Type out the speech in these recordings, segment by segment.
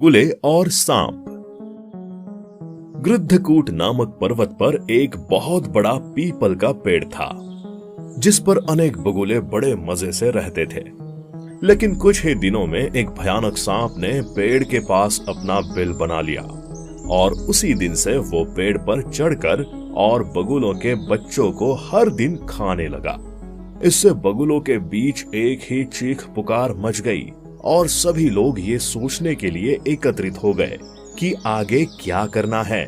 गुले और सांप। गृद्धकूट नामक पर्वत पर एक बहुत बड़ा पीपल का पेड़ था, जिस पर अनेक बगुले बड़े मजे से रहते थे। लेकिन कुछ ही दिनों में एक भयानक सांप ने पेड़ के पास अपना बिल बना लिया और उसी दिन से वो पेड़ पर चढ़कर और बगुलों के बच्चों को हर दिन खाने लगा। इससे बगुलों के बीच एक ही चीख पुकार मच गई और सभी लोग ये सोचने के लिए एकत्रित हो गए कि आगे क्या करना है।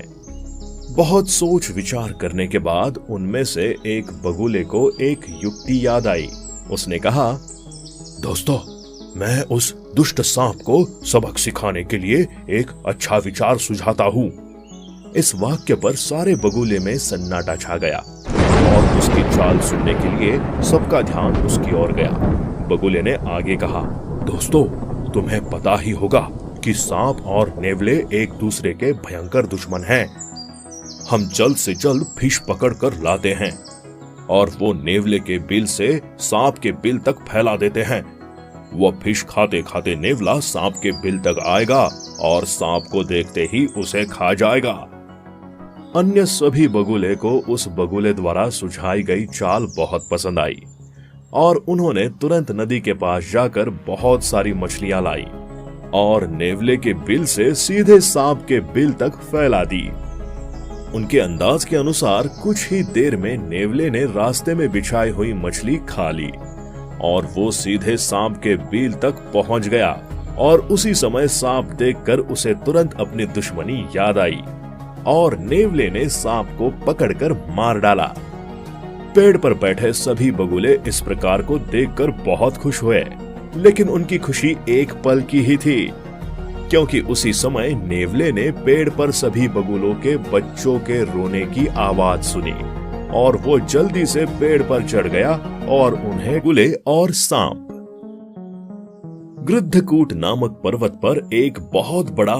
बहुत सोच विचार करने के बाद उनमें से एक बगुले को एक युक्ति याद आई। उसने कहा, दोस्तों, मैं उस दुष्ट सांप को सबक सिखाने के लिए एक अच्छा विचार सुझाता हूँ। इस वाक्य पर सारे बगुले में सन्नाटा छा गया और उसकी चाल सुनने के लिए सबका ध्यान उसकी ओर गया। बगुले ने आगे कहा, दोस्तों, तुम्हें पता ही होगा कि सांप और नेवले एक दूसरे के भयंकर दुश्मन हैं। हम जल्द से जल्द फिश पकड़ कर लाते हैं और वो नेवले के बिल से सांप के बिल तक फैला देते हैं। वो फिश खाते खाते नेवला सांप के बिल तक आएगा और सांप को देखते ही उसे खा जाएगा। अन्य सभी बगुले को उस बगुले द्वारा सुझाई गई चाल बहुत पसंद आई और उन्होंने तुरंत नदी के पास जाकर बहुत सारी मछलियां लाई और नेवले के बिल से सीधे सांप के बिल तक फैला दी। उनके अंदाज के अनुसार कुछ ही देर में नेवले ने रास्ते में बिछाई हुई मछली खा ली और वो सीधे सांप के बिल तक पहुंच गया और उसी समय सांप देखकर उसे तुरंत अपनी दुश्मनी याद आई और नेवले ने सांप को पकड़कर मार डाला। पेड़ पर बैठे सभी बगुले इस प्रकार को देखकर बहुत खुश हुए, लेकिन उनकी खुशी एक पल की ही थी, क्योंकि उसी समय नेवले ने पेड़ पर सभी बगुलों के बच्चों के रोने की आवाज सुनी और वो जल्दी से पेड़ पर चढ़ गया और उन्हें गुले और सांप। गृद्धकूट नामक पर्वत पर एक बहुत बड़ा